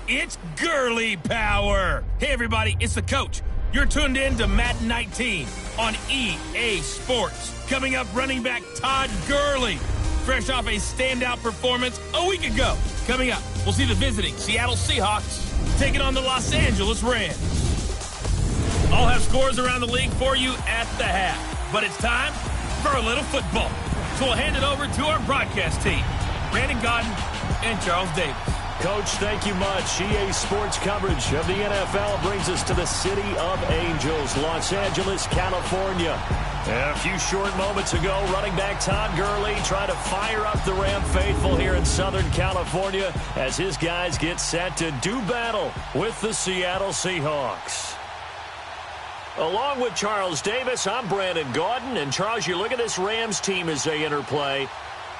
It's girly power. Hey, everybody, it's the coach. You're tuned in to Madden 19 on EA Sports. Coming up, running back Todd Gurley, fresh off a standout performance a week ago. Coming up, we'll see the visiting Seattle Seahawks taking on the Los Angeles Rams. I'll have scores around the league for you at the half, but it's time for a little football. So we'll hand it over to our broadcast team, Brandon Godden and Charles Davis. Coach, thank you much. EA Sports coverage of the NFL brings us to the City of Angels, Los Angeles, California. And a few short moments ago, running back Todd Gurley tried to fire up the Ram faithful here in Southern California as his guys get set to do battle with the Seattle Seahawks. Along with Charles Davis, I'm Brandon Gaudin. And Charles, you look at this Rams team as they interplay.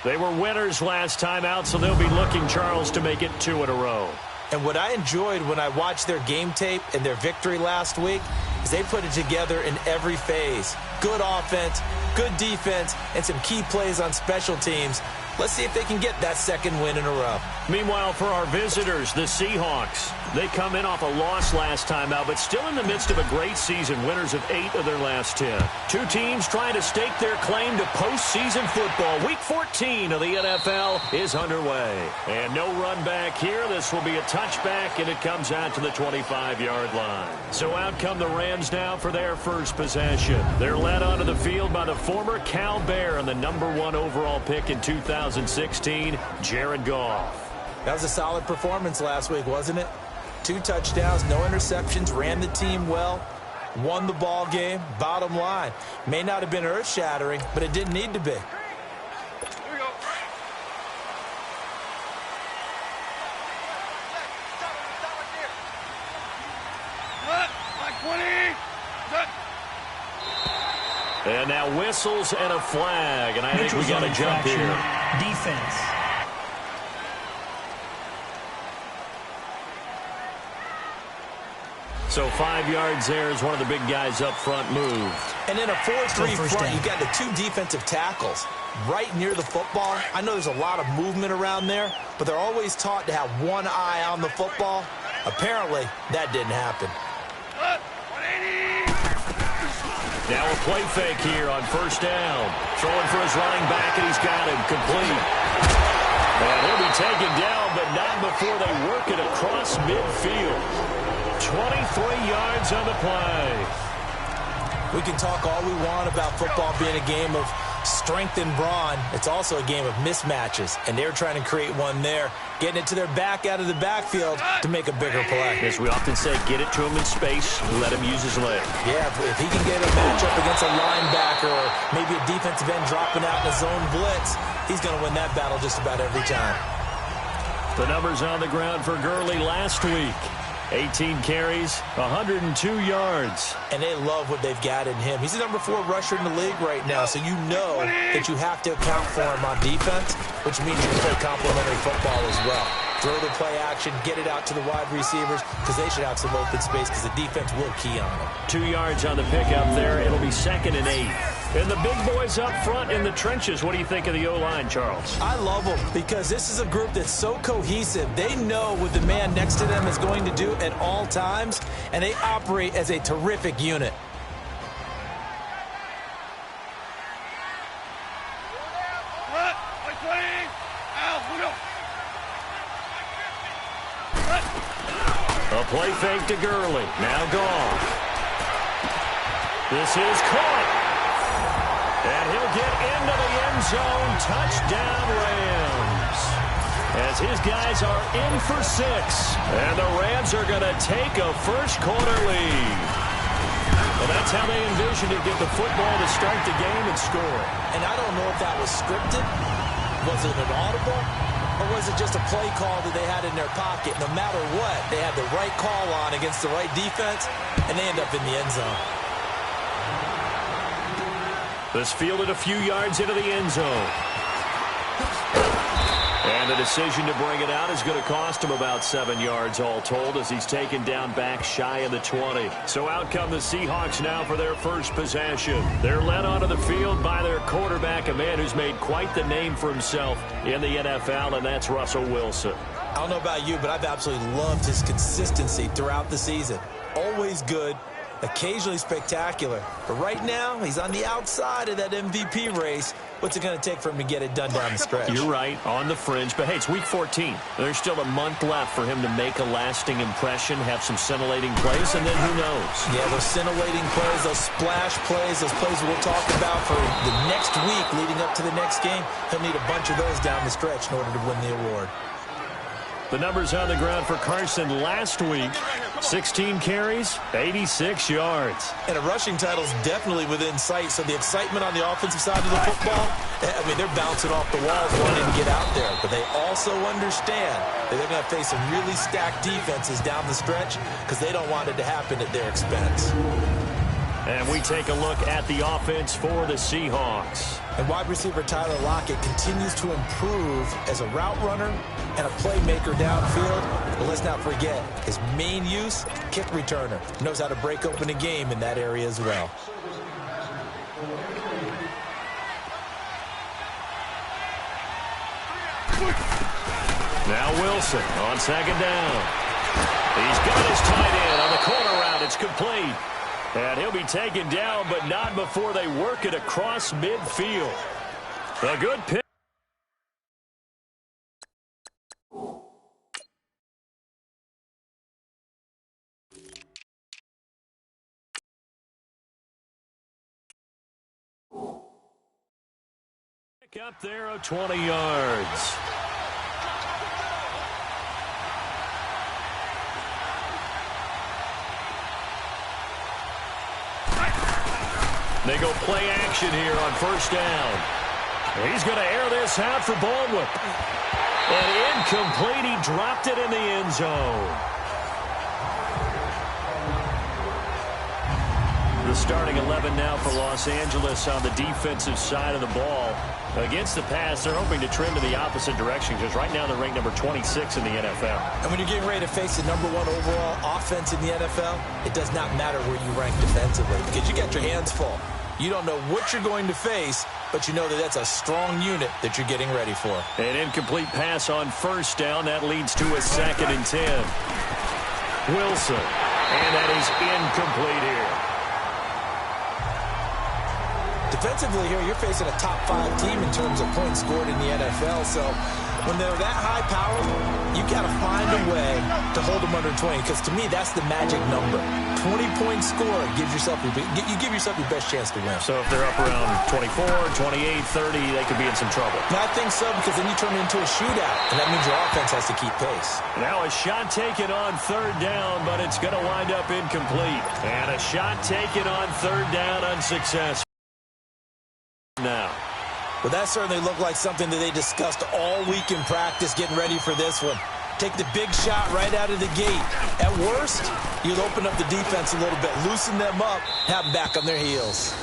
They were winners last time out, so they'll be looking, Charles, to make it 2 in a row. And what I enjoyed when I watched their game tape and their victory last week is they put it together in every phase. Good offense, good defense, and some key plays on special teams. Let's see if they can get that second win in a row. Meanwhile, for our visitors, the Seahawks, they come in off a loss last time out, but still in the midst of a great season, winners of 8 of their last 10. Two teams trying to stake their claim to postseason football. Week 14 of the NFL is underway. And no run back here. This will be a touchback, and it comes out to the 25-yard line. So out come the Rams now for their first possession. They're led onto the field by the former Cal Bear and the #1 overall pick in 2016, Jared Goff. That was a solid performance last week, wasn't it? 2 touchdowns, no interceptions, ran the team well, won the ball game. Bottom line, may not have been earth-shattering, but it didn't need to be. Here we go. And now whistles and a flag, and I think we got a jump here. Defense. So 5 yards there as one of the big guys up front moved. And in a 4-3 front, you've got the 2 defensive tackles right near the football. I know there's a lot of movement around there, but they're always taught to have one eye on the football. Apparently, that didn't happen. Now a play fake here on first down. Throwing for his running back, and he's got him complete. And he'll be taken down, but not before they work it across midfield. 23 yards on the play. We can talk all we want about football being a game of strength and brawn. It's also a game of mismatches, and they're trying to create one there, getting it to their back out of the backfield to make a bigger play. As we often say, get it to him in space, let him use his leg. Yeah, if he can get a matchup against a linebacker or maybe a defensive end dropping out in a zone blitz, he's going to win that battle just about every time. The numbers on the ground for Gurley last week. 18 carries, 102 yards. And they love what they've got in him. He's the #4 rusher in the league right now, so you know that you have to account for him on defense, which means you can play complementary football as well. Throw the play action, get it out to the wide receivers, because they should have some open space because the defense will key on them. 2 yards on the pickup there. It'll be 2nd and 8. And the big boys up front in the trenches. What do you think of the O-line, Charles? I love them because this is a group that's so cohesive. They know what the man next to them is going to do at all times, and they operate as a terrific unit. A play fake to Gurley. Now Goff. This is caught. And he'll get into the end zone. Touchdown, Rams. As his guys are in for 6. And the Rams are going to take a first-quarter lead. Well, that's how they envisioned to get the football to start the game and score. And I don't know if that was scripted. Was it an audible? Or was it just a play call that they had in their pocket? No matter what, they had the right call on against the right defense, and they end up in the end zone. This fielded a few yards into the end zone. And the decision to bring it out is going to cost him about 7 yards all told as he's taken down back shy of the 20. So out come the Seahawks now for their first possession. They're led onto the field by their quarterback, a man who's made quite the name for himself in the NFL, and that's Russell Wilson. I don't know about you, but I've absolutely loved his consistency throughout the season. Always good, occasionally spectacular. But right now, he's on the outside of that MVP race. What's it going to take for him to get it done down the stretch? You're right, on the fringe. But, hey, it's week 14. There's still a month left for him to make a lasting impression, have some scintillating plays, and then who knows? Yeah, those scintillating plays, those splash plays, those plays we'll talk about for the next week leading up to the next game. He'll need a bunch of those down the stretch in order to win the award. The numbers on the ground for Carson last week, 16 carries, 86 yards. And a rushing title is definitely within sight, so the excitement on the offensive side of the football, I mean, they're bouncing off the walls wanting to get out there. But they also understand that they're going to face some really stacked defenses down the stretch because they don't want it to happen at their expense. And we take a look at the offense for the Seahawks. And wide receiver Tyler Lockett continues to improve as a route runner and a playmaker downfield. But let's not forget, his main use, kick returner. Knows how to break open a game in that area as well. Now Wilson on second down. He's got his tight end on the corner route. It's complete. And he'll be taken down, but not before they work it across midfield. A good pick. Pick up there of 20 yards. They go play action here on first down. He's going to air this out for Baldwin. And incomplete. He dropped it in the end zone. The starting 11 now for Los Angeles on the defensive side of the ball. Against the pass, they're hoping to trend in the opposite direction because right now they're ranked number 26 in the NFL. And when you're getting ready to face the number 1 overall offense in the NFL, it does not matter where you rank defensively because you got your hands full. You don't know what you're going to face, but you know that that's a strong unit that you're getting ready for. An incomplete pass on first down. That leads to a 2nd and 10. Wilson. And that is incomplete here. Defensively here, you're facing a top 5 team in terms of points scored in the NFL. So when they're that high powered, you got to find a way to hold them under 20. Because to me, that's the magic number. 20-point score gives yourself you give yourself your best chance to win. So if they're up around 24, 28, 30, they could be in some trouble. And I think so because then you turn it into a shootout, and that means your offense has to keep pace. Now a shot taken on third down, but it's going to wind up incomplete. And a shot taken on third down unsuccessful. Now. Well, that certainly looked like something that they discussed all week in practice getting ready for this one. Take the big shot right out of the gate. At worst, you'll open up the defense a little bit, loosen them up, have them back on their heels.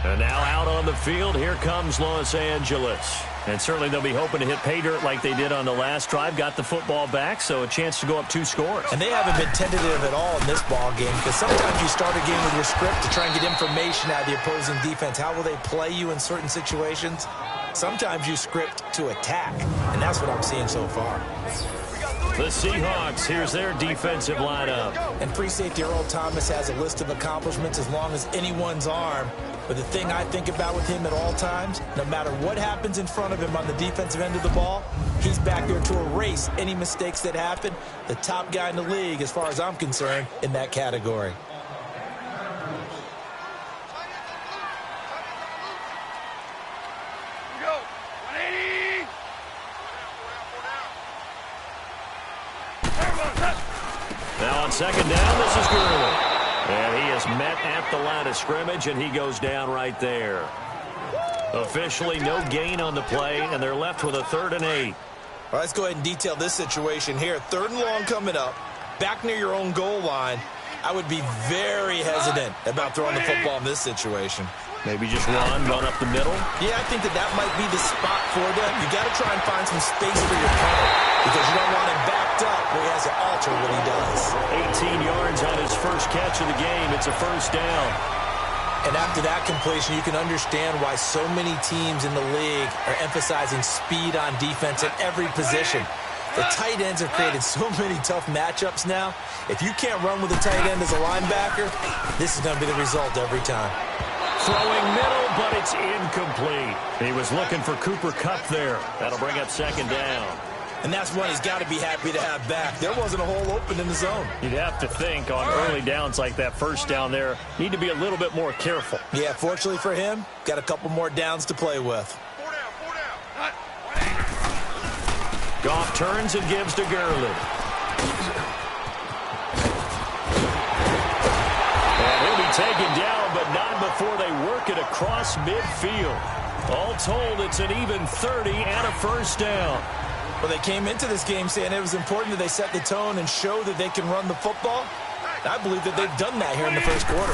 And now out on the field, here comes Los Angeles. And certainly they'll be hoping to hit pay dirt like they did on the last drive. Got the football back, so a chance to go up 2 scores. And they haven't been tentative at all in this ball game because sometimes you start a game with your script to try and get information out of the opposing defense. How will they play you in certain situations? Sometimes you script to attack, and that's what I'm seeing so far. The Seahawks, here's their defensive lineup. And free safety Earl Thomas has a list of accomplishments as long as anyone's arm. But the thing I think about with him at all times, no matter what happens in front of him on the defensive end of the ball, he's back there to erase any mistakes that happen. The top guy in the league, as far as I'm concerned, in that category. Go. 180. Now on second down, this is Gurley. And he is met at the line of scrimmage, and he goes down right there. Officially no gain on the play, and they're left with a 3rd and 8. All right, let's go ahead and detail this situation here. 3rd and long coming up. back near your own goal line, I would be very hesitant about throwing the football in this situation. Maybe just run up the middle? Yeah, I think that might be the spot for them. You got to try and find some space for your punter because you don't want him backed up where he has to alter what he does. 18 yards on his first catch of the game. It's a first down. And after that completion, you can understand why so many teams in the league are emphasizing speed on defense at every position. The tight ends have created so many tough matchups now. If you can't run with a tight end as a linebacker, this is going to be the result every time. Throwing middle, but it's incomplete. He was looking for Cooper Kupp there. That'll bring up second down. And that's one he's got to be happy to have back. There wasn't a hole open in the zone. You'd have to think on early downs like that first down there, need to be a little bit more careful. Yeah, fortunately for him, got a couple more downs to play with. Goff turns and gives to Gurley. And he'll be taken down, but not before they work it across midfield. All told, it's an even 30 and a first down. Well, they came into this game saying it was important that they set the tone and show that they can run the football. I believe that they've done that here in the first quarter.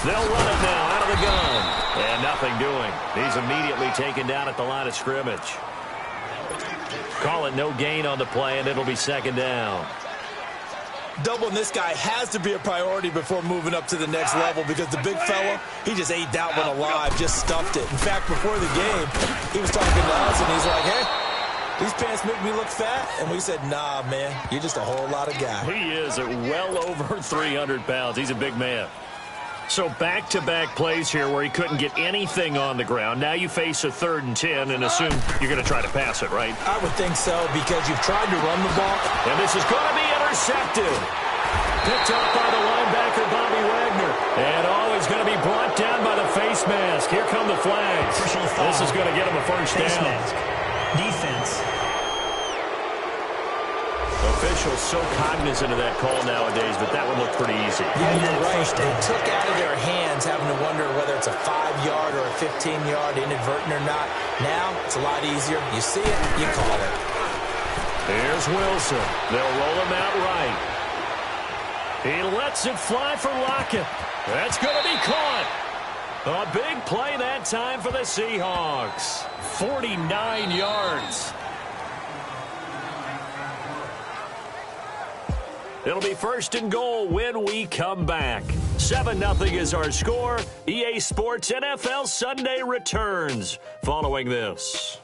They'll run it now out of the gun. And nothing doing. He's immediately taken down at the line of scrimmage. Call it no gain on the play, and it'll be second down. Doubling this guy has to be a priority before moving up to the next level because the big fella, he just ate that one alive, just stuffed it. In fact, before the game, he was talking to us, and he's like, hey, these pants make me look fat. And we said, nah, man, you're just a whole lot of guy. He is at well over 300 pounds. He's a big man. So back-to-back plays here where he couldn't get anything on the ground. Now you face a 3rd and 10 and assume you're going to try to pass it, right? I would think so because you've tried to run the ball. And this is going to be intercepted. Picked up by the linebacker, Bobby Wagner. And he's going to be brought down by the face mask. Here come the flags. This is going to get him a first down. Mask. Defense. Officials so cognizant of that call nowadays, but that one looked pretty easy. Yeah, you're right. They took out of their hands having to wonder whether it's a 5-yard or a 15-yard, inadvertent or not. Now, it's a lot easier. You see it, you call it. Here's Wilson. They'll roll him out right. He lets it fly for Lockett. That's going to be caught. A big play that time for the Seahawks. 49 yards. It'll be first and goal when we come back. 7-0 is our score. EA Sports NFL Sunday returns following this.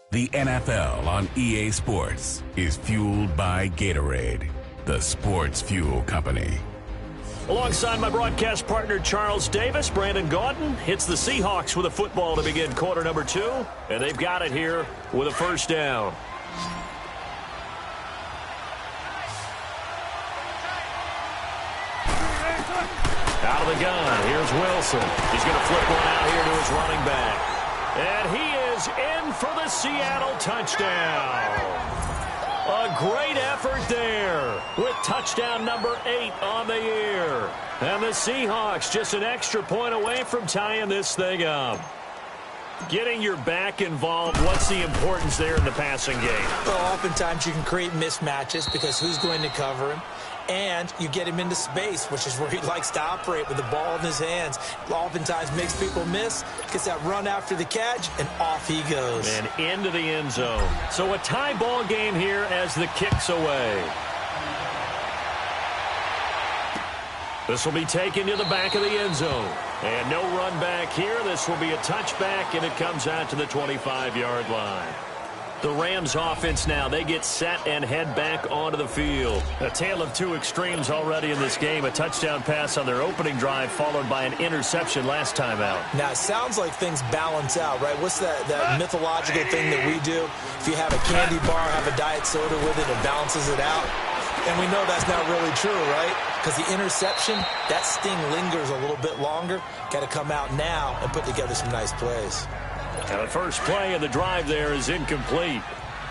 The NFL on EA Sports is fueled by Gatorade, the sports fuel company. Alongside my broadcast partner, Charles Davis, Brandon Gaudin hits the Seahawks with a football to begin quarter number 2, and they've got it here with a first down. Out of the gun, here's Wilson. He's going to flip one out here to his running back. And he is in for the Seattle touchdown. A great effort there with touchdown number 8 on the year. And the Seahawks just an extra point away from tying this thing up. Getting your back involved, what's the importance there in the passing game? Well, oftentimes you can create mismatches because who's going to cover him? And you get him into space, which is where he likes to operate with the ball in his hands. Oftentimes makes people miss, gets that run after the catch, and off he goes. And into the end zone. So a tie ball game here as the kick's away. This will be taken to the back of the end zone. And no run back here. This will be a touchback, and it comes out to the 25-yard line. The Rams offense now, they get set and head back onto the field. A tale of two extremes already in this game. A touchdown pass on their opening drive followed by an interception last time out. Now, it sounds like things balance out, right? What's that mythological thing that we do? If you have a candy bar, have a diet soda with it, it balances it out. And we know that's not really true, right? Because the interception, that sting lingers a little bit longer. Got to come out now and put together some nice plays. Now the first play of the drive there is incomplete.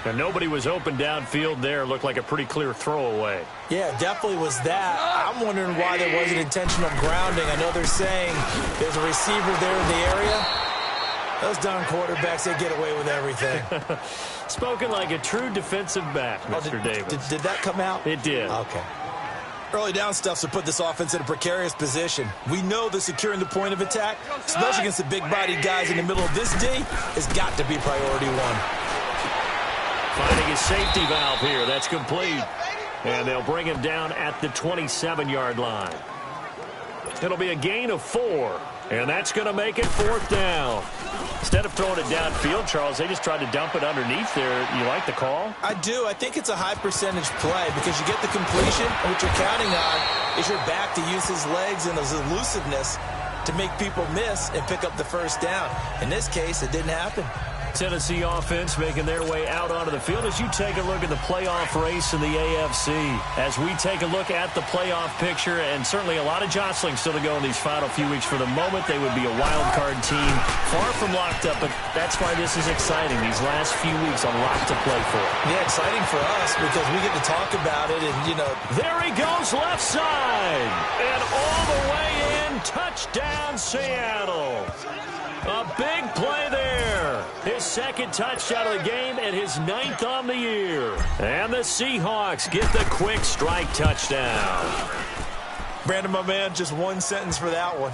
And nobody was open downfield there. Looked like a pretty clear throwaway. Yeah, definitely was that. I'm wondering why there wasn't intentional grounding. I know they're saying there's a receiver there in the area. Those darn quarterbacks, they get away with everything. Spoken like a true defensive back, Mr. Davis. Did that come out? It did. Okay. Early down stuff to put this offense in a precarious position. We know that securing the point of attack, especially against the big-bodied guys in the middle of this D, has got to be priority one. Finding a safety valve here. That's complete. And they'll bring him down at the 27-yard line. It'll be a gain of 4. And that's going to make it 4th down. Instead of throwing it downfield, Charles, they just tried to dump it underneath there. You like the call? I do. I think it's a high-percentage play because you get the completion, and what you're counting on is your back to use his legs and his elusiveness to make people miss and pick up the first down. In this case, it didn't happen. Tennessee offense making their way out onto the field as you take a look at the playoff race in the AFC. As we take a look at the playoff picture, and certainly a lot of jostling still to go in these final few weeks. For the moment, they would be a wild card team, far from locked up, but that's why this is exciting. These last few weeks, a lot to play for. Yeah, exciting for us because we get to talk about it, and, you know. There he goes, left side, and all the way in, touchdown, Seattle. A big play there. His second touchdown of the game and his 9th on the year. And the Seahawks get the quick strike touchdown. Brandon, my man, just one sentence for that one.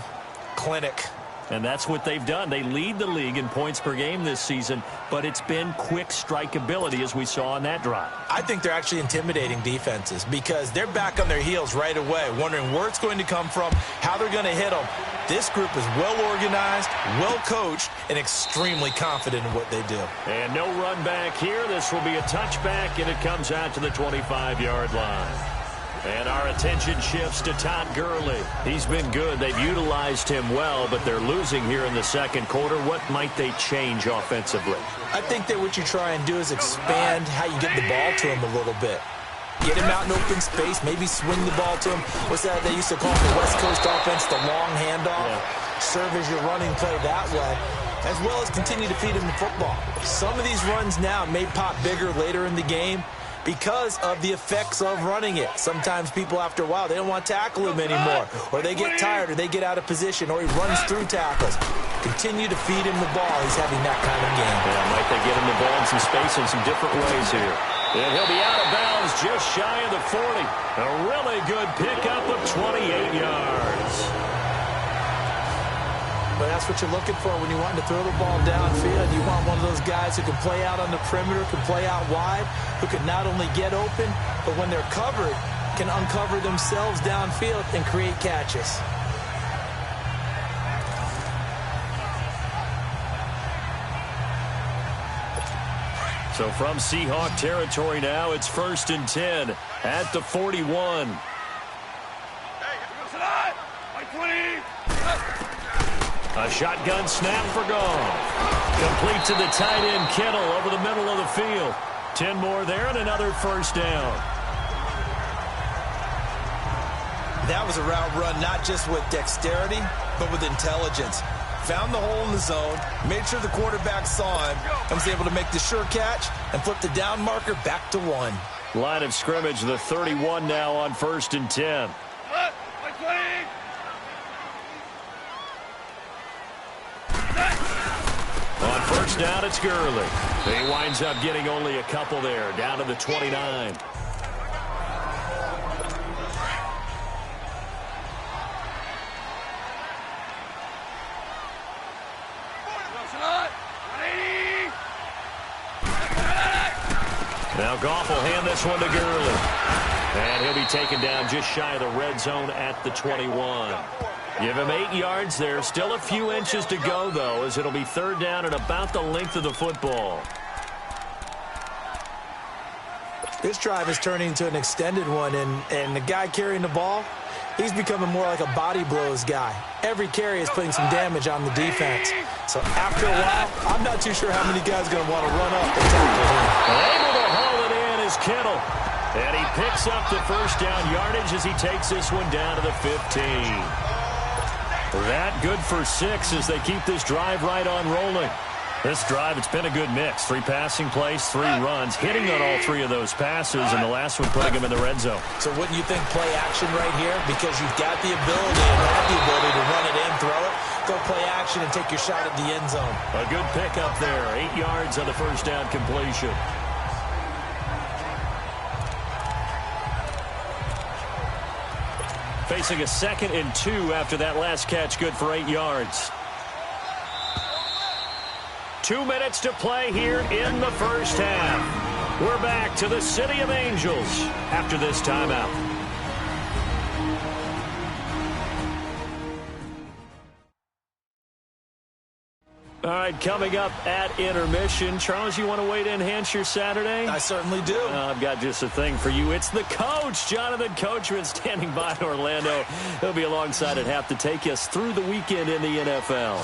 Clinic. And that's what they've done. They lead the league in points per game this season, but it's been quick strike ability as we saw on that drive. I think they're actually intimidating defenses because they're back on their heels right away, wondering where it's going to come from, how they're going to hit them. This group is well organized, well coached, and extremely confident in what they do. And no run back here. This will be a touchback, and it comes out to the 25-yard line. And our attention shifts to Todd Gurley. He's been good. They've utilized him well, but they're losing here in the second quarter. What might they change offensively? I think that what you try and do is expand how you get the ball to him a little bit. Get him out in open space, maybe swing the ball to him. What's that they used to call the West Coast offense, the long handoff? Yeah. Serve as your running play that way, as well as continue to feed him the football. Some of these runs now may pop bigger later in the game because of the effects of running it. Sometimes people, after a while, they don't want to tackle him anymore, or they get tired, or they get out of position, or he runs through tackles. Continue to feed him the ball. He's having that kind of game. Yeah, might they get him the ball in some space in some different ways here. And he'll be out of bounds just shy of the 40. A really good pickup of 28 yards. But that's what you're looking for when you want to throw the ball downfield. You want one of those guys who can play out on the perimeter, can play out wide, who can not only get open, but when they're covered, can uncover themselves downfield and create catches. So from Seahawk territory now, it's 1st and 10 at the 41. A shotgun snap for Goff. Complete to the tight end, Kittle, over the middle of the field. 10 more there and another first down. That was a route run not just with dexterity, but with intelligence. Found the hole in the zone, made sure the quarterback saw him, and was able to make the sure catch and flip the down marker back to 1. Line of scrimmage, the 31 now on 1st and 10. On first down, it's Gurley. He winds up getting only a couple there, down to the 29. Now Goff will hand this one to Gurley. And he'll be taken down just shy of the red zone at the 21. Give him 8 yards there. Still a few inches to go, though, as it'll be 3rd down and about the length of the football. This drive is turning into an extended one, and the guy carrying the ball, he's becoming more like a body blows guy. Every carry is putting some damage on the defense. So after a while, I'm not too sure how many guys are going to want to run up and tackle him. Able to haul it in is Kittle. And he picks up the first down yardage as he takes this one down to the 15. That good for 6 as they keep this drive right on rolling. This drive, it's been a good mix. 3 passing plays, 3 runs, hitting on all 3 of those passes, and the last one putting him in the red zone. So wouldn't you think play action right here? Because you've got the ability and have the ability to run it in, throw it, go play action, and take your shot at the end zone. A good pickup there. 8 yards on the first down completion. Facing a 2nd and 2 after that last catch, good for 8 yards. 2 minutes to play here in the first half. We're back to the City of Angels after this timeout. All right, coming up at intermission. Charles, you want to wait to enhance your Saturday? I certainly do. I've got just a thing for you. It's the coach, Jonathan Coachman, standing by in Orlando. He'll be alongside at half to take us through the weekend in the NFL.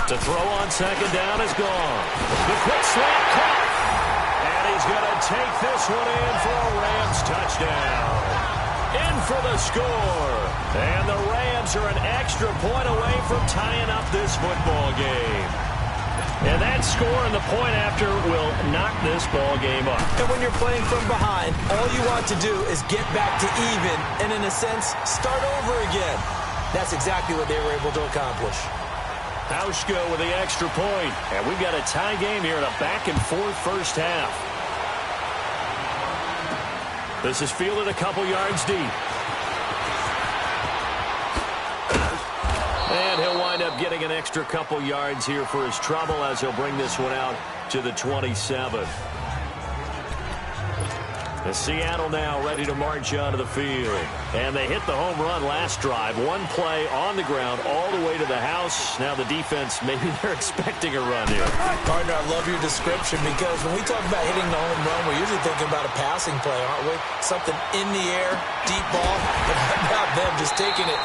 To throw on 2nd down is gone. The quick slant caught. And he's going to take this one in for a Rams touchdown. In for the score. And the Rams are an extra point away from tying up this football game. And that score and the point after will knock this ball game up. And when you're playing from behind, all you want to do is get back to even and, in a sense, start over again. That's exactly what they were able to accomplish. Hauschka with the extra point. And we've got a tie game here in a back-and-forth first half. This is fielded a couple yards deep. And he'll wind up getting an extra couple yards here for his trouble as he'll bring this one out to the 27. The Seattle now ready to march onto the field. And they hit the home run last drive. 1 play on the ground all the way to the house. Now the defense, maybe they're expecting a run here. Partner, I love your description because when we talk about hitting the home run, we're usually thinking about a passing play, aren't we? Something in the air, deep ball. But how about them just taking it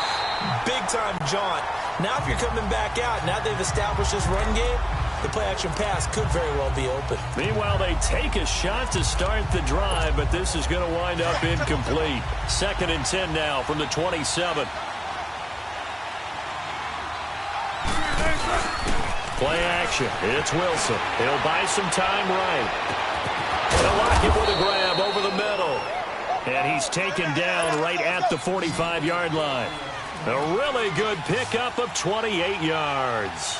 big-time jaunt? Now if you're coming back out, now they've established this run game, the play-action pass could very well be open. Meanwhile, they take a shot to start the drive, but this is going to wind up incomplete. 2nd and 10 now from the 27. Play action. It's Wilson. He'll buy some time right. They'll lock it with a grab over the middle. And he's taken down right at the 45-yard line. A really good pickup of 28 yards.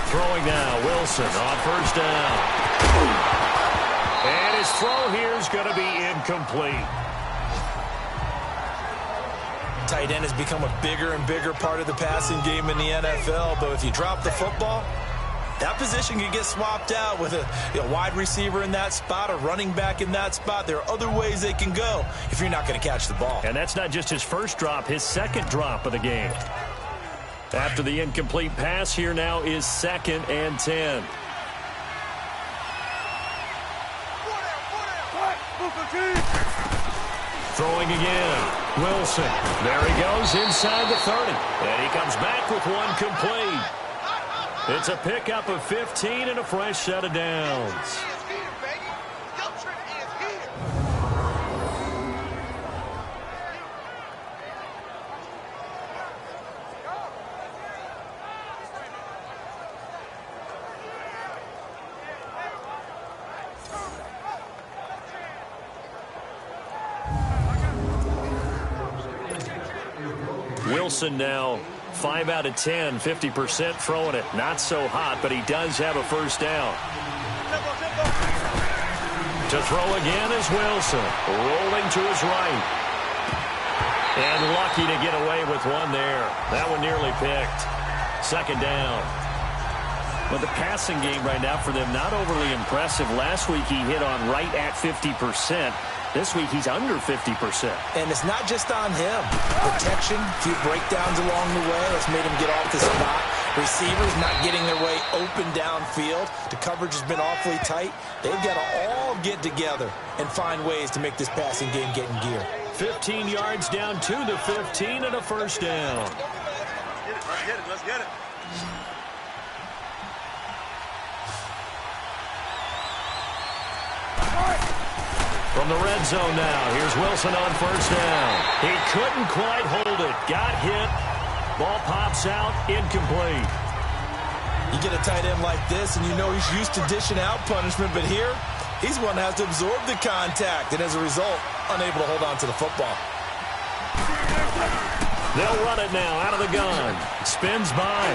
Throwing now, Wilson on first down. And his throw here is going to be incomplete. Tight end has become a bigger and bigger part of the passing game in the NFL, but if you drop the football, that position can get swapped out with a wide receiver in that spot, a running back in that spot. There are other ways they can go if you're not going to catch the ball. And that's not just his first drop, his 2nd drop of the game. After the incomplete pass, here now is 2nd and 10. Throwing again. Wilson. There he goes inside the 30. And he comes back with one complete. It's a pickup of 15 and a fresh set of downs. Wilson now 5 out of 10, 50% throwing it. Not so hot, but he does have a first down. To throw again is Wilson. Rolling to his right. And lucky to get away with one there. That one nearly picked. 2nd down. Well, the passing game right now for them, not overly impressive. Last week he hit on right at 50%. This week he's under 50%. And it's not just on him. Protection, a few breakdowns along the way. That's made him get off the spot. Receivers not getting their way open downfield. The coverage has been awfully tight. They've got to all get together and find ways to make this passing game get in gear. 15 yards down to the 15 and a first down. Let's get it. Let's get it. From the red zone now, here's Wilson on first down. He couldn't quite hold it. Got hit. Ball pops out, incomplete. You get a tight end like this, and you know he's used to dishing out punishment, but here, he's one that has to absorb the contact, and as a result, unable to hold on to the football. They'll run it now out of the gun. Spins by.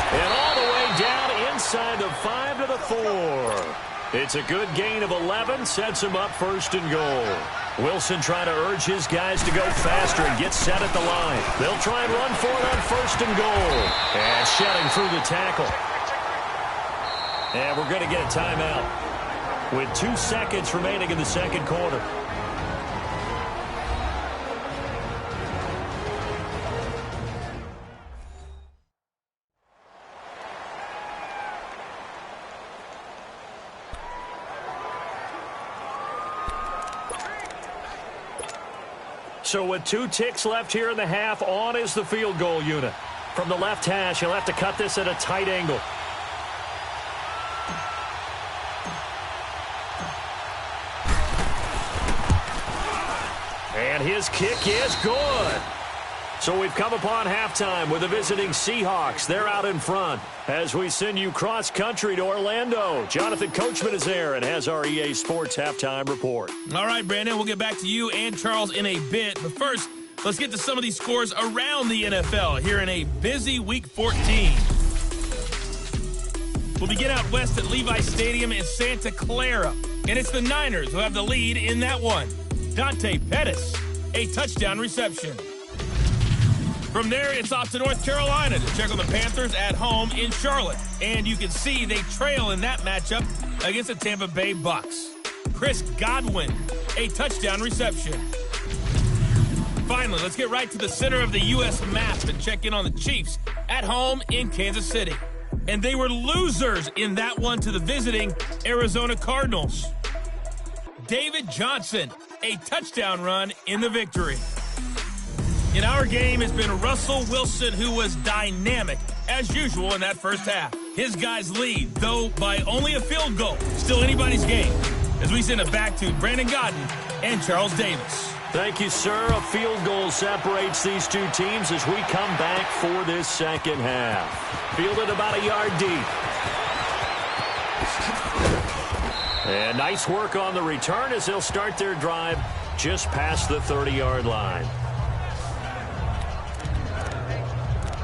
And all the way down inside the 5 to the 4. It's a good gain of 11, sets him up first and goal. Wilson trying to urge his guys to go faster and get set at the line. They'll try and run for it on first and goal. And shedding through the tackle. And we're going to get a timeout with 2 seconds remaining in the second quarter. So with 2 ticks left here in the half, on is the field goal unit. From the left hash, he'll have to cut this at a tight angle. And his kick is good. So we've come upon halftime with the visiting Seahawks. They're out in front as we send you cross-country to Orlando. Jonathan Coachman is there and has our EA Sports halftime report. All right, Brandon, we'll get back to you and Charles in a bit. But first, let's get to some of these scores around the NFL here in a busy Week 14. We'll begin out west at Levi Stadium in Santa Clara. And it's the Niners who have the lead in that one. Dante Pettis, a touchdown reception. From there, it's off to North Carolina to check on the Panthers at home in Charlotte. And you can see they trail in that matchup against the Tampa Bay Bucks. Chris Godwin, a touchdown reception. Finally, let's get right to the center of the U.S. map to check in on the Chiefs at home in Kansas City. And they were losers in that one to the visiting Arizona Cardinals. David Johnson, a touchdown run in the victory. In our game has been Russell Wilson, who was dynamic, as usual, in that first half. His guys lead, though by only a field goal. Still anybody's game. As we send it back to Brandon Godden and Charles Davis. Thank you, sir. A field goal separates these two teams as we come back for this second half. Fielded about a yard deep. And nice work on the return as they'll start their drive just past the 30-yard line.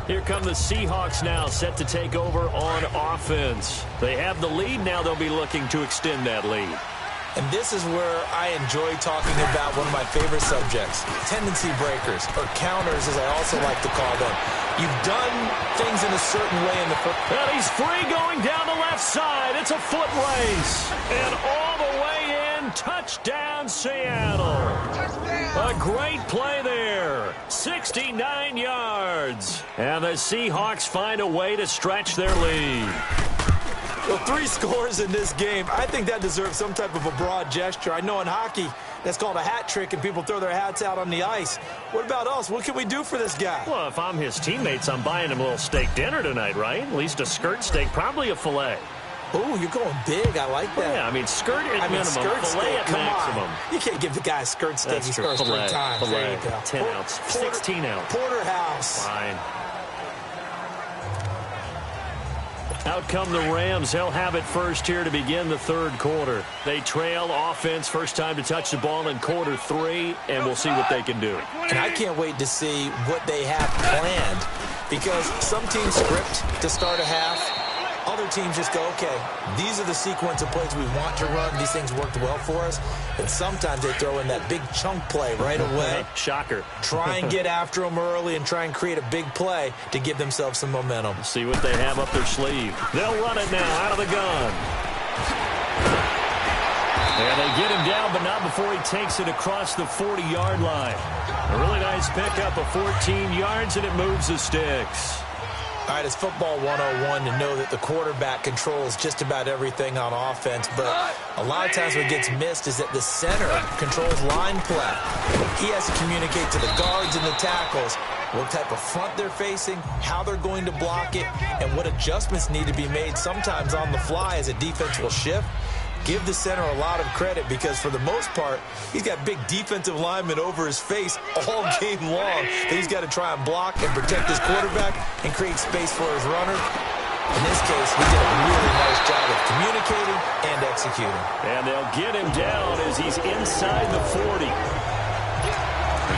Here come the Seahawks now, set to take over on offense. They have the lead. Now they'll be looking to extend that lead. And this is where I enjoy talking about one of my favorite subjects, tendency breakers, or counters as I also like to call them. You've done things in a certain way in the football. And he's free going down the left side. It's a foot race. And all the way in, touchdown Seattle. A great play there. 69 yards. And the Seahawks find a way to stretch their lead. Well, 3 scores in this game. I think that deserves some type of a broad gesture. I know in hockey, that's called a hat trick, and people throw their hats out on the ice. What about us? What can we do for this guy? Well, if I'm his teammates, I'm buying him a little steak dinner tonight, right? At least a skirt steak, probably a filet. Oh, you're going big. I like that. Yeah, I mean, skirt at minimum, skirt filet at maximum. You can't give the guy a skirt steak. That's He true. scores 3 times. Filet, There you go. 10 ounce, 16 ounce. Porterhouse. Fine. Out come the Rams. They'll have it first here to begin the third quarter. They trail offense, first time to touch the ball in quarter 3, and we'll see what they can do. And I can't wait to see what they have planned, because some teams script to start a half. Other teams just go, okay, these are the sequence of plays we want to run. These things worked well for us. And sometimes they throw in that big chunk play right away. Shocker. Try and get after them early and try and create a big play to give themselves some momentum. See what they have up their sleeve. They'll run it now out of the gun. And they get him down, but not before he takes it across the 40-yard line. A really nice pickup of 14 yards, and it moves the sticks. All right, it's football 101 to know that the quarterback controls just about everything on offense, but a lot of times what gets missed is that the center controls line play. He has to communicate to the guards and the tackles what type of front they're facing, how they're going to block it, and what adjustments need to be made sometimes on the fly as a defense will shift. give the center a lot of credit because for the most part, he's got big defensive linemen over his face all game long that he's got to try and block and protect his quarterback and create space for his runner. In this case, he did a really nice job of communicating and executing. And they'll get him down as he's inside the 40.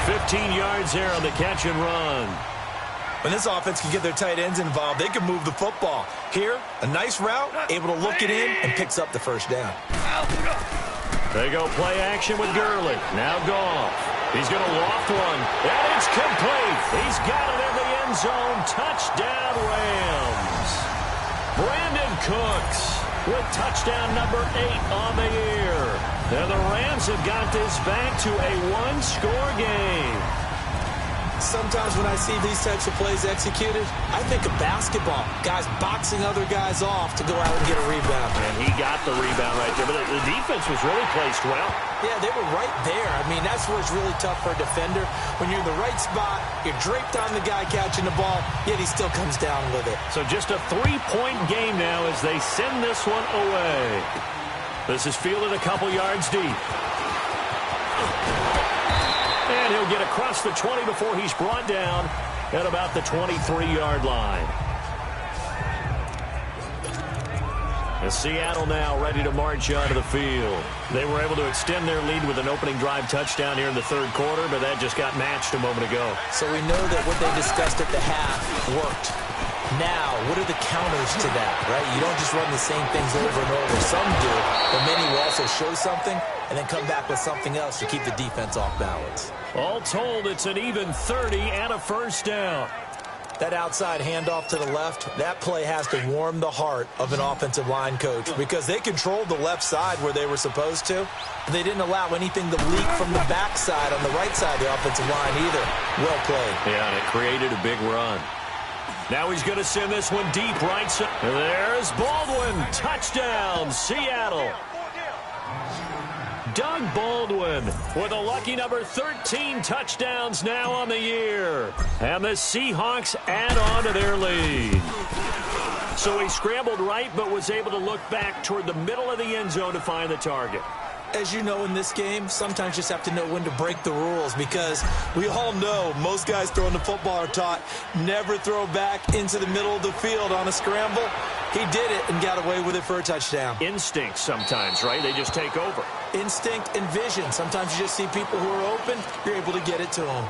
15 yards there on the catch and run. When this offense can get their tight ends involved, they can move the football. Here, a nice route, able to look it in, and picks up the first down. They go play action with Gurley. Now Goff. He's going to loft one, and it's complete. He's got it in the end zone. Touchdown, Rams. Brandon Cooks with touchdown number 8 on the year. And the Rams have got this back to a one-score game. Sometimes when I see these types of plays executed, I think of basketball. Guys boxing other guys off to go out and get a rebound. And he got the rebound right there. But the defense was really placed well. Yeah, they were right there. I mean, that's where it's really tough for a defender. When you're in the right spot, you're draped on the guy catching the ball, yet he still comes down with it. So just a 3-point game now as they send this one away. This is fielded a couple yards deep. And he'll get across the 20 before he's brought down at about the 23-yard line. And Seattle now ready to march onto the field. They were able to extend their lead with an opening drive touchdown here in the third quarter, but that just got matched a moment ago. So we know that what they discussed at the half worked. Now, what are the counters to that, right? You don't just run the same things over and over. Some do, but many will also show something and then come back with something else to keep the defense off balance. All told, it's an even 30 and a first down. That outside handoff to the left, that play has to warm the heart of an offensive line coach because they controlled the left side where they were supposed to. They didn't allow anything to leak from the backside on the right side of the offensive line either. Well played. Yeah, and it created a big run. Now he's going to send this one deep right side. There's Baldwin. Touchdown, Seattle. Doug Baldwin with a lucky number 13 touchdowns now on the year. And the Seahawks add on to their lead. So he scrambled right but was able to look back toward the middle of the end zone to find the target. As you know, in this game, sometimes you just have to know when to break the rules because we all know most guys throwing the football are taught never throw back into the middle of the field on a scramble. He did it and got away with it for a touchdown. Instinct sometimes, right? They just take over. Instinct and vision. Sometimes you just see people who are open, you're able to get it to them.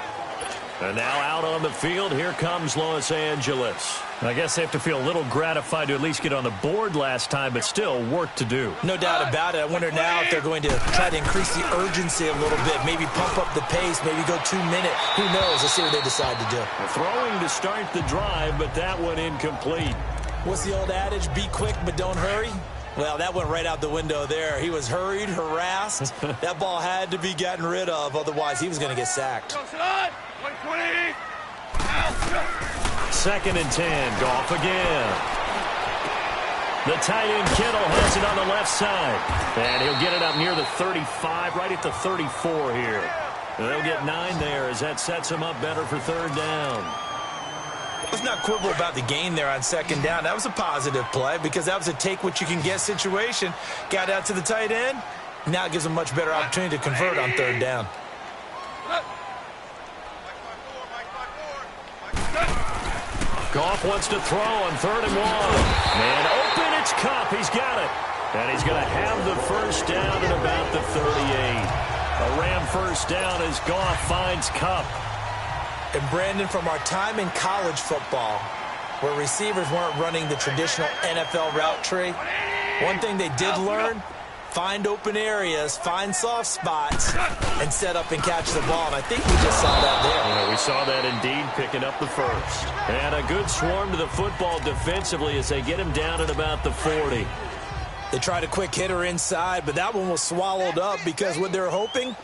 And now out on the field, here comes Los Angeles. I guess they have to feel a little gratified to at least get on the board last time, but still work to do. No doubt about it. I wonder now if they're going to try to increase the urgency a little bit, maybe pump up the pace, maybe go 2 minute. Who knows? Let's see what they decide to do. Throwing to start the drive, but that one incomplete. What's the old adage? Be quick, but don't hurry. Well, that went right out the window there. He was hurried, harassed. That ball had to be gotten rid of, otherwise he was going to get sacked. 2nd and 10, Goff again. The tight end Kittle has it on the left side. And he'll get it up near the 35, right at the 34 here. And they'll get 9 there as that sets him up better for 3rd down. Let's not quibble about the gain there on 2nd down. That was a positive play because that was a take-what-you-can-get situation. Got out to the tight end. Now it gives him a much better opportunity to convert on 3rd down. Goff wants to throw on 3rd and 1. And open, it's Kupp. He's got it. And he's going to have the first down at about the 38. A Ram first down as Goff finds Kupp. And Brandon, from our time in college football, where receivers weren't running the traditional NFL route tree, one thing they did learn, find open areas, find soft spots, and set up and catch the ball. And I think we just saw that there. Yeah, we saw that indeed, picking up the first. And a good swarm to the football defensively as they get him down at about the 40. They tried a quick hitter inside, but that one was swallowed up because what they're hoping,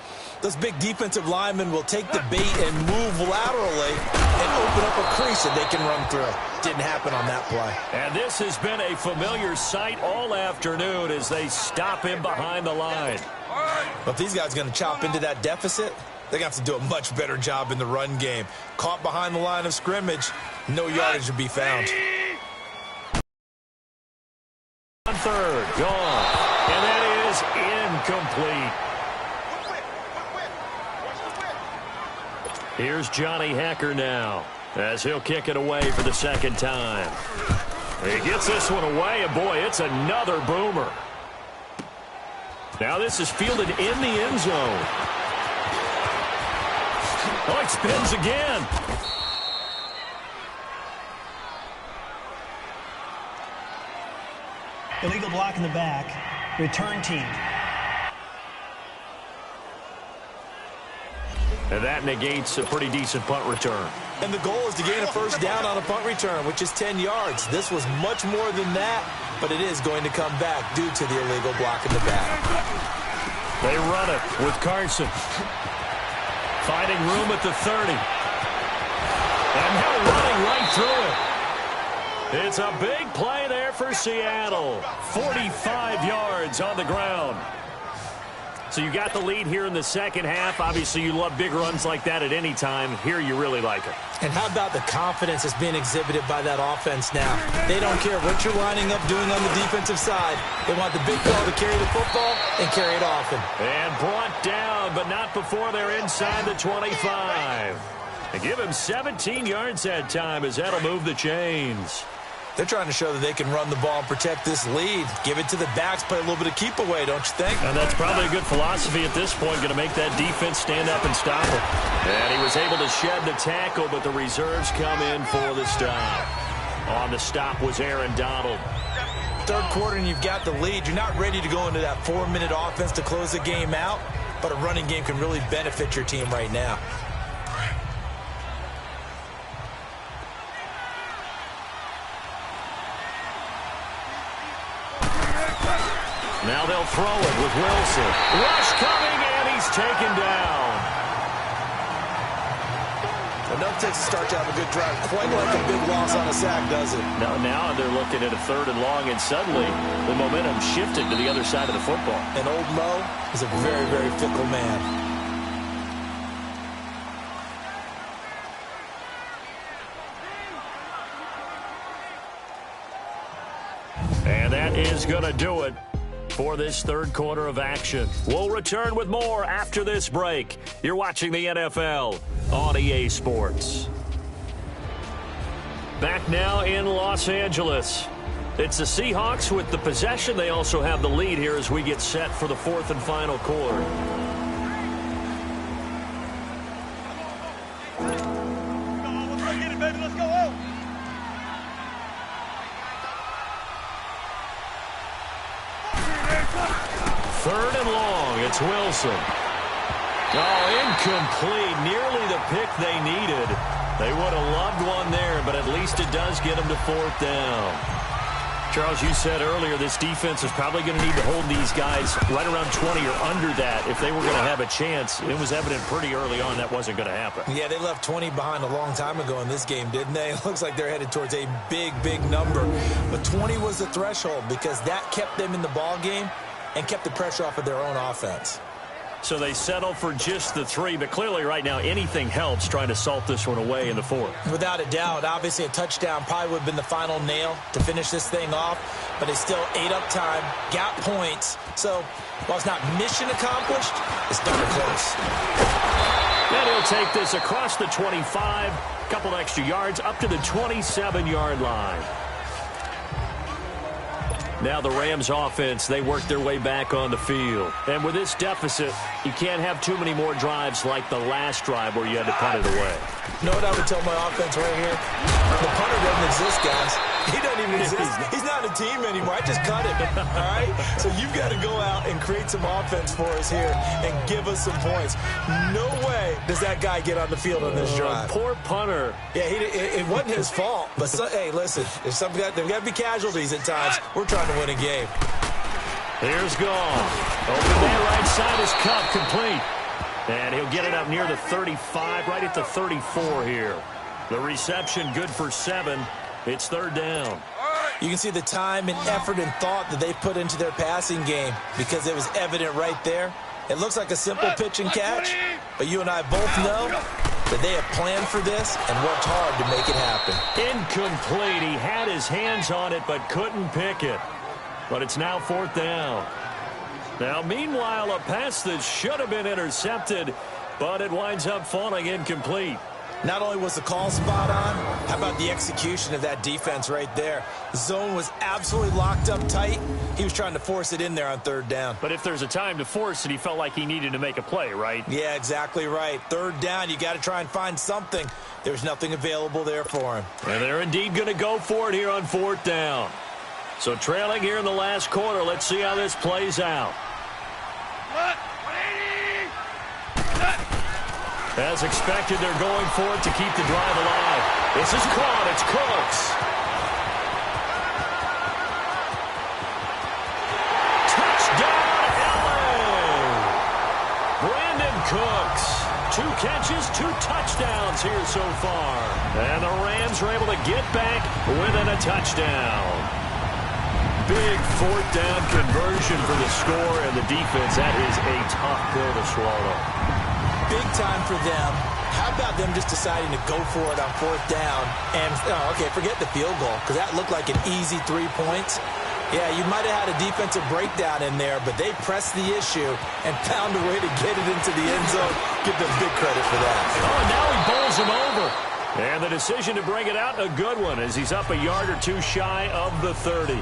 those big defensive linemen will take the bait and move laterally and open up a crease that they can run through. Didn't happen on that play. And this has been a familiar sight all afternoon as they stop him behind the line. But if these guys are going to chop into that deficit, they're going to have to do a much better job in the run game. Caught behind the line of scrimmage, no yardage to be found. On 3rd, gone. And that incomplete. Here's Johnny Hecker now, as he'll kick it away for the second time. He gets this one away, and boy, it's another boomer. Now this is fielded in the end zone. Oh, it spins again. Illegal block in the back. Return team. And that negates a pretty decent punt return. And the goal is to gain a first down on a punt return, which is 10 yards. This was much more than that, but it is going to come back due to the illegal block in the back. They run it with Carson. Finding room at the 30. And now running right through it. It's a big play there for Seattle. 45 yards on the ground. So you got the lead here in the second half. Obviously, you love big runs like that at any time. Here, you really like it. And how about the confidence that's being exhibited by that offense now? They don't care what you're lining up doing on the defensive side. They want the big ball to carry the football and carry it often. And brought down, but not before they're inside the 25. And give him 17 yards that time as that'll move the chains. They're trying to show that they can run the ball and protect this lead. Give it to the backs, play a little bit of keep away, don't you think? And that's probably a good philosophy at this point, going to make that defense stand up and stop it. And he was able to shed the tackle, but the reserves come in for the stop. On the stop was Aaron Donald. Third quarter and you've got the lead. You're not ready to go into that 4-minute offense to close the game out, but a running game can really benefit your team right now. Now they'll throw it with Wilson. Rush coming, and he's taken down. Enough takes to start to have a good drive. Quite like a big loss on a sack, does it? Now they're looking at a 3rd and long, and suddenly the momentum shifted to the other side of the football. And old Mo is a very, very fickle man. And that is going to do it for this third quarter of action. We'll return with more after this break. You're watching the NFL on EA Sports. Back now in Los Angeles. It's the Seahawks with the possession. They also have the lead here as we get set for the 4th and final quarter. Let's get it, baby. Let's go. 3rd and long. It's Wilson. Oh, incomplete. Nearly the pick they needed. They would have loved one there, but at least it does get them to 4th down. Charles, you said earlier this defense is probably going to need to hold these guys right around 20 or under that if they were going to have a chance. It was evident pretty early on that wasn't going to happen. Yeah, they left 20 behind a long time ago in this game, didn't they? It looks like they're headed towards a big, big number. But 20 was the threshold because that kept them in the ball game and kept the pressure off of their own offense. So they settle for just the 3, but clearly right now anything helps trying to salt this one away in the 4th. Without a doubt, obviously a touchdown probably would have been the final nail to finish this thing off, but they still ate up time, got points. So while it's not mission accomplished, it's darn close. And he'll take this across the 25, a couple extra yards up to the 27-yard line. Now the Rams offense, they work their way back on the field. And with this deficit, you can't have too many more drives like the last drive where you had to punt it away. You know what I would tell my offense right here? The punter doesn't exist, guys. He doesn't even exist. He's not a team anymore. I just cut him, all right? So you've got to go out and create some offense for us here and give us some points. No way does that guy get on the field on this drive. Poor punter. Yeah, it wasn't his fault. But, hey, listen, if there's got to be casualties at times. We're trying to win a game. Here's Gall. Open that right side is cut, complete. And he'll get it up near the 35, right at the 34 here. The reception good for 7. It's 3rd down. You can see the time and effort and thought that they put into their passing game because it was evident right there. It looks like a simple pitch and catch, but you and I both know that they have planned for this and worked hard to make it happen. Incomplete. He had his hands on it but couldn't pick it. But it's now 4th down. Now, meanwhile, a pass that should have been intercepted, but it winds up falling incomplete. Not only was the call spot on, how about the execution of that defense right there? The zone was absolutely locked up tight. He was trying to force it in there on third down. But if there's a time to force it, he felt like he needed to make a play, right? Yeah, exactly right. Third down, you got to try and find something. There's nothing available there for him. And they're indeed going to go for it here on fourth down. So trailing here in the last quarter, let's see how this plays out. As expected, they're going for it to keep the drive alive. This is caught. It's Cooks. Touchdown, LA! Brandon Cooks. 2 catches, 2 touchdowns here so far. And the Rams are able to get back within a touchdown. Big fourth down conversion for the score and the defense. That is a tough pill to swallow. Big time for them. How about them just deciding to go for it on fourth down? And, okay, forget the field goal, because that looked like an easy 3 points. Yeah, you might have had a defensive breakdown in there, but they pressed the issue and found a way to get it into the end zone. Give them big credit for that. Oh, and now he bowls him over. And the decision to bring it out, a good one, as he's up a yard or 2 shy of the 30.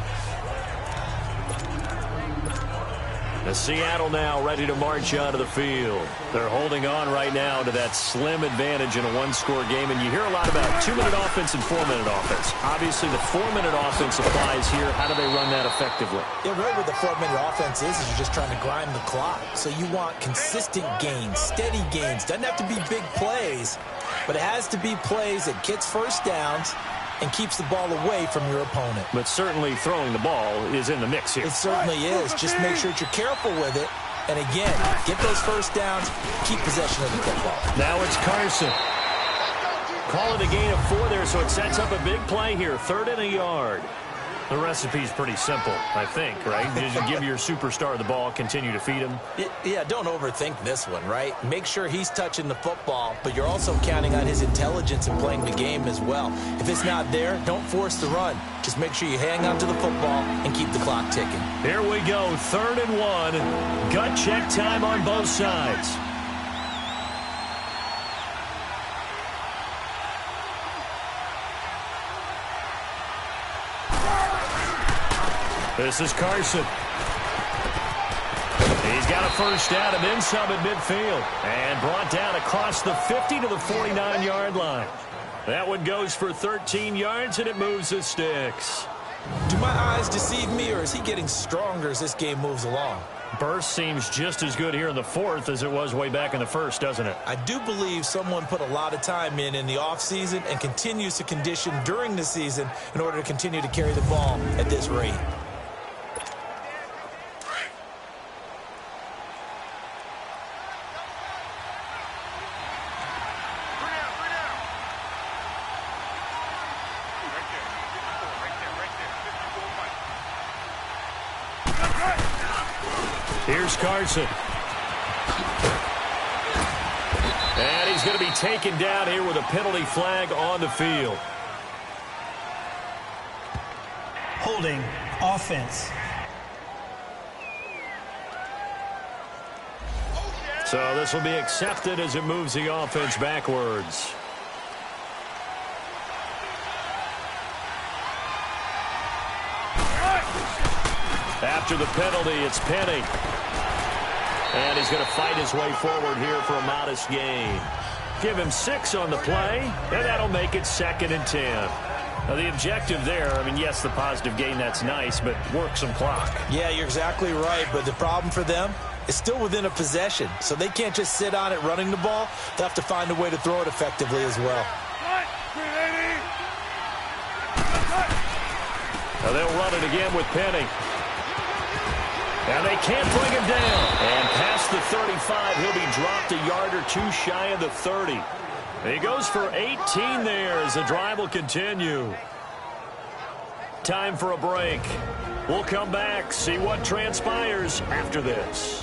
As Seattle now ready to march onto the field. They're holding on right now to that slim advantage in a 1-score game. And you hear a lot about 2-minute offense and 4-minute offense. Obviously, the 4-minute offense applies here. How do they run that effectively? Yeah, really what the 4-minute offense is you're just trying to grind the clock. So you want consistent gains, steady gains. Doesn't have to be big plays, but it has to be plays that gets first downs and keeps the ball away from your opponent. But certainly throwing the ball is in the mix here. It certainly is. Just make sure that you're careful with it. And again, get those first downs, keep possession of the football. Now it's Carson. Call it a gain of 4 there, so it sets up a big play here. 3rd and a yard. The recipe's pretty simple, I think, right? You just give your superstar the ball, continue to feed him. Yeah, don't overthink this one, right? Make sure he's touching the football, but you're also counting on his intelligence in playing the game as well. If it's not there, don't force the run. Just make sure you hang on to the football and keep the clock ticking. Here we go, 3rd and 1. Gut check time on both sides. This is Carson. He's got a first down and then some at midfield. And brought down across the 50 to the 49-yard line. That one goes for 13 yards, and it moves the sticks. Do my eyes deceive me, or is he getting stronger as this game moves along? Burst seems just as good here in the 4th as it was way back in the 1st, doesn't it? I do believe someone put a lot of time in the offseason and continues to condition during the season in order to continue to carry the ball at this rate. Here's Carson. And he's going to be taken down here with a penalty flag on the field. Holding offense. So this will be accepted as it moves the offense backwards. After the penalty, it's Penny. And he's going to fight his way forward here for a modest gain. Give him 6 on the play, and that'll make it 2nd and 10. Now, the objective there, I mean, yes, the positive gain, that's nice, but work some clock. Yeah, you're exactly right, but the problem for them is still within a possession, so they can't just sit on it running the ball. They'll have to find a way to throw it effectively as well. Now they'll run it again with Penny. And they can't bring him down. And past the 35, he'll be dropped a yard or 2 shy of the 30. He goes for 18 there as the drive will continue. Time for a break. We'll come back, see what transpires after this.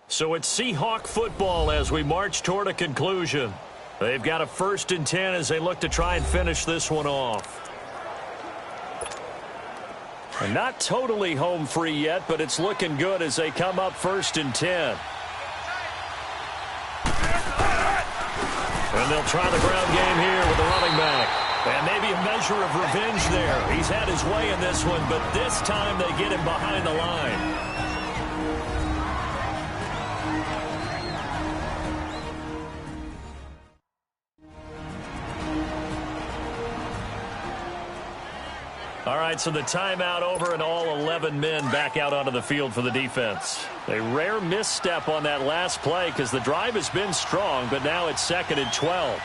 So it's Seahawk football as we march toward a conclusion. They've got a 1st and 10 as they look to try and finish this one off. And not totally home free yet, but it's looking good as they come up 1st and 10. And they'll try the ground game here with the running back. And maybe a measure of revenge there. He's had his way in this one, but this time they get him behind the line. All right, so the timeout over and all 11 men back out onto the field for the defense. A rare misstep on that last play because the drive has been strong, but now it's 2nd and 12.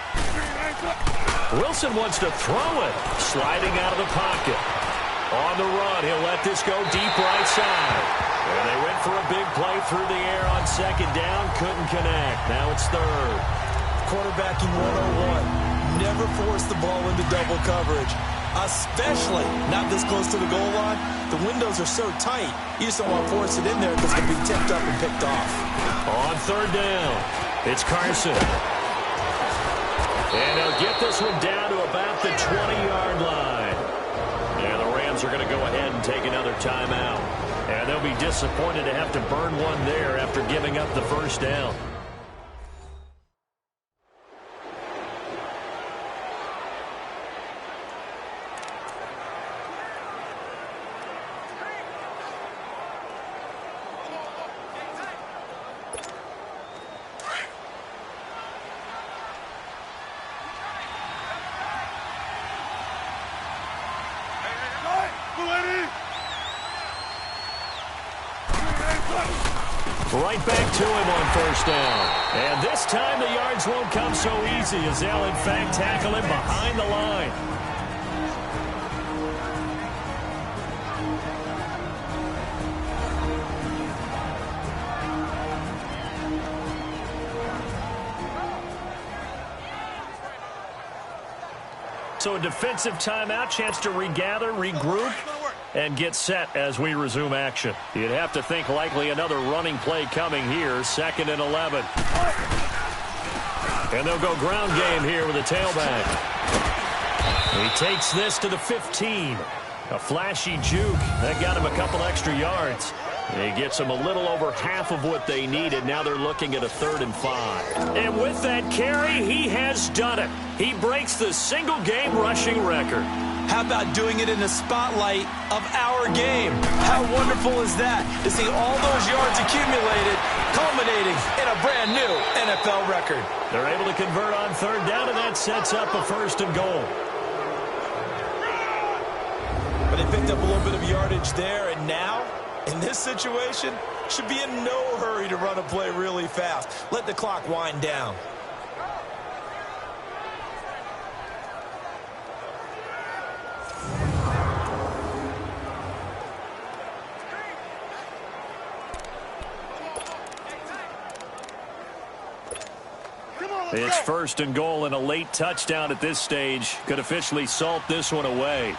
Wilson wants to throw it, sliding out of the pocket. On the run, he'll let this go deep right side. And they went for a big play through the air on 2nd down, couldn't connect. Now it's 3rd. Quarterbacking 101. Never force the ball into double coverage. Especially not this close to the goal line. The windows are so tight, you just don't want to force it in there because it can be tipped up and picked off. On 3rd down, it's Carson. And they'll get this one down to about the 20-yard line. And the Rams are going to go ahead and take another timeout. And they'll be disappointed to have to burn one there after giving up the 1st down. Right back to him on 1st down. And this time the yards won't come so easy as they'll in fact tackle him behind the line. So a defensive timeout, chance to regather, regroup, and get set as we resume action. You'd have to think likely another running play coming here, 2nd and 11. And they'll go ground game here with a tailback. He takes this to the 15. A flashy juke. That got him a couple extra yards. He gets them a little over half of what they needed. Now they're looking at a 3rd and 5. And with that carry, he has done it. He breaks the single-game rushing record. How about doing it in the spotlight of our game? How wonderful is that to see all those yards accumulated, culminating in a brand new NFL record. They're able to convert on 3rd down, and that sets up a 1st and goal. But they picked up a little bit of yardage there, and now, in this situation, should be in no hurry to run a play really fast. Let the clock wind down. It's 1st and goal, and a late touchdown at this stage could officially salt this one away.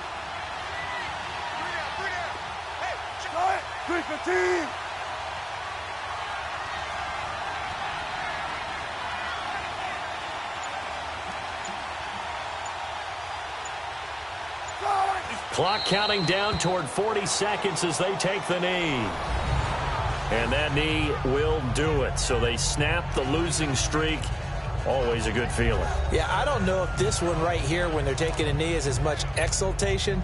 Clock counting down toward 40 seconds as they take the knee. And that knee will do it. So they snap the losing streak. Always a good feeling. Yeah, I don't know if this one right here, when they're taking a knee, is as much exultation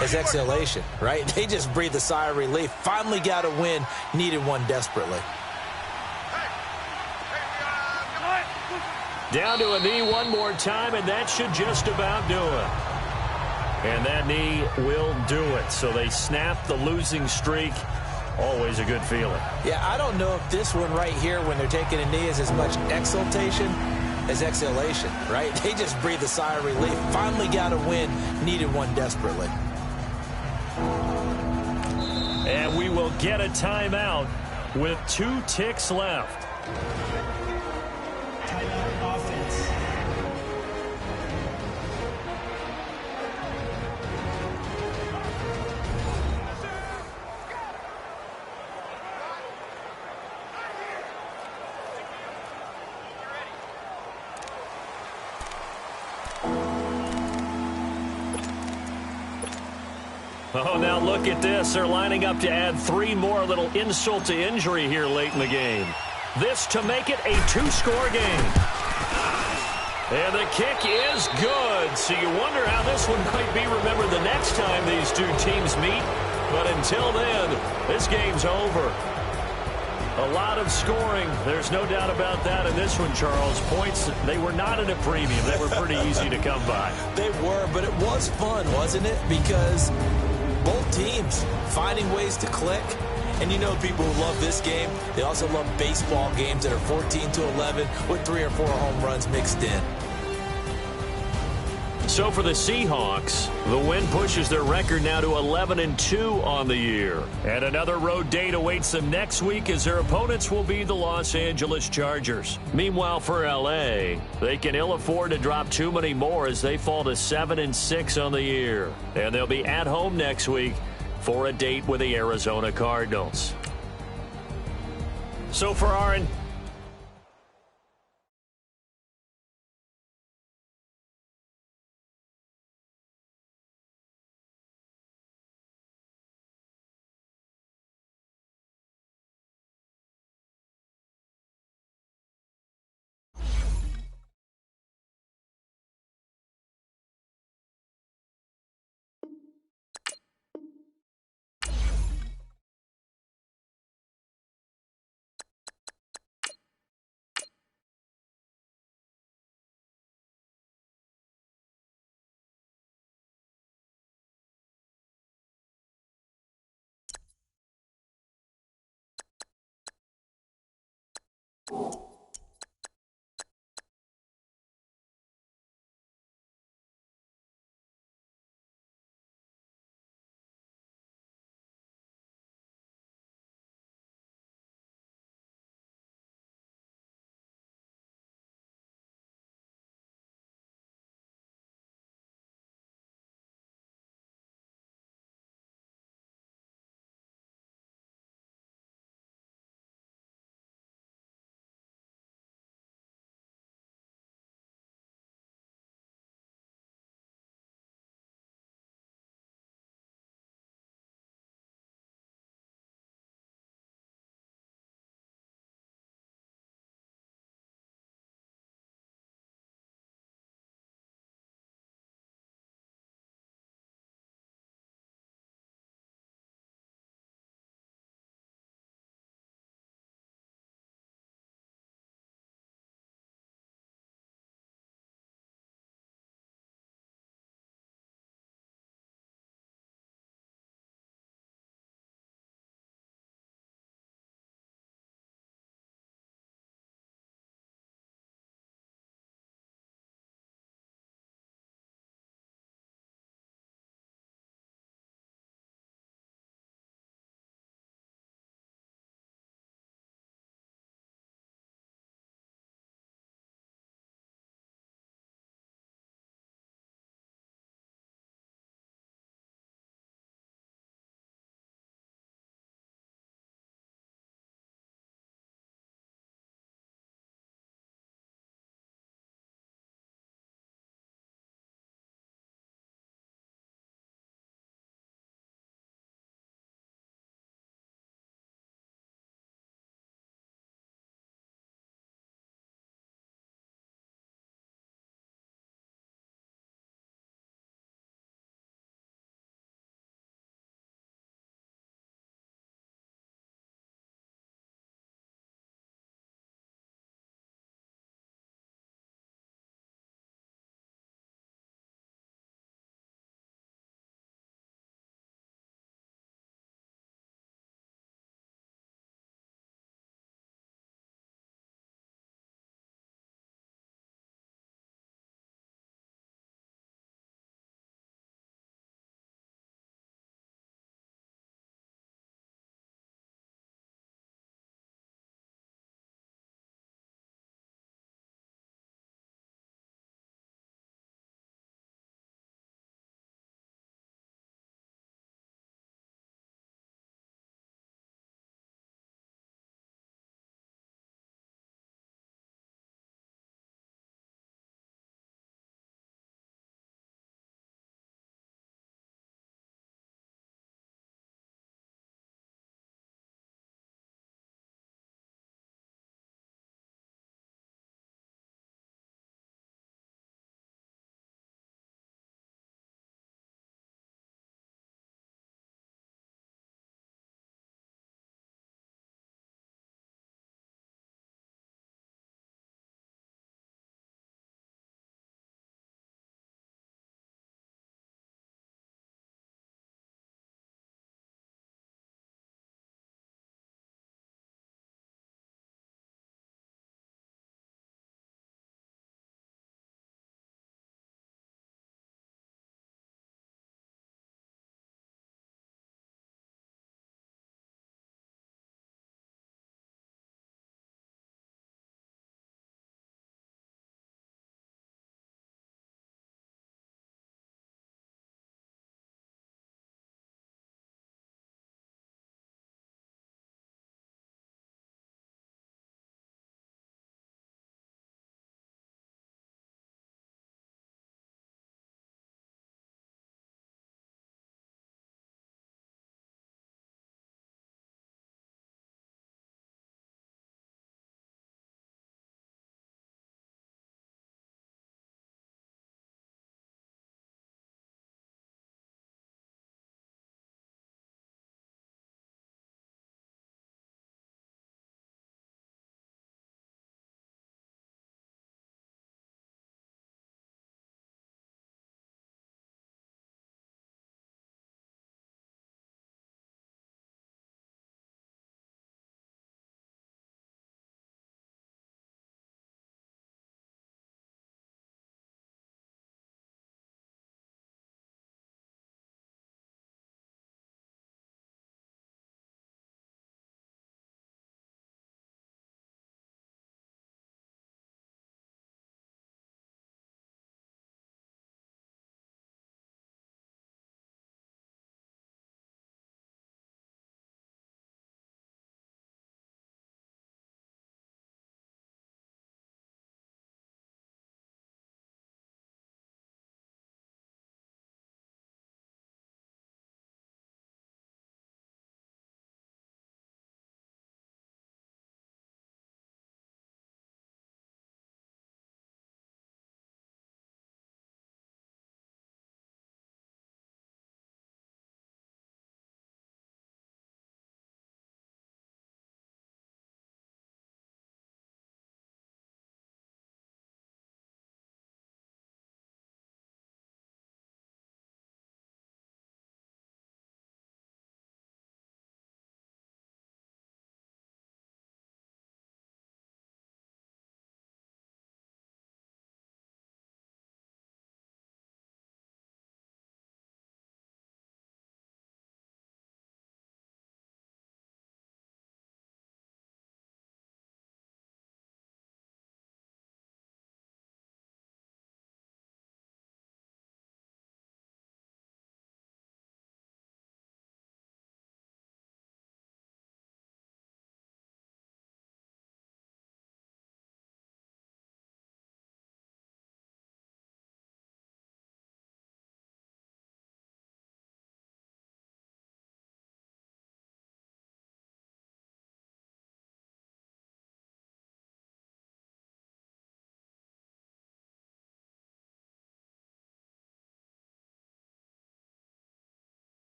as exhalation, right? They just breathe a sigh of relief. Finally got a win. Needed one desperately. Down to a knee one more time, and that should just about do it. And that knee will do it. So they snap the losing streak. Always a good feeling. Yeah, I don't know if this one right here, when they're taking a knee, is as much exultation as exhalation, right? They just breathe a sigh of relief. Finally got a win. Needed one desperately. And we will get a timeout with 2 ticks left. Timeout offense. Oh, now look at this. They're lining up to add 3 more, little insult to injury here late in the game. This to make it a 2-score game. And the kick is good. So you wonder how this one might be remembered the next time these two teams meet. But until then, this game's over. A lot of scoring. There's no doubt about that in this one, Charles. Points, they were not at a premium. They were pretty easy to come by. They were, but it was fun, wasn't it? Because both teams finding ways to click. And you know people who love this game, they also love baseball games that are 14-11 with 3 or 4 home runs mixed in. So for the Seahawks, the win pushes their record now to 11-2 on the year. And another road date awaits them next week as their opponents will be the Los Angeles Chargers. Meanwhile, for L.A., they can ill afford to drop too many more as they fall to 7-6 on the year. And they'll be at home next week for a date with the Arizona Cardinals. So for Aaron. You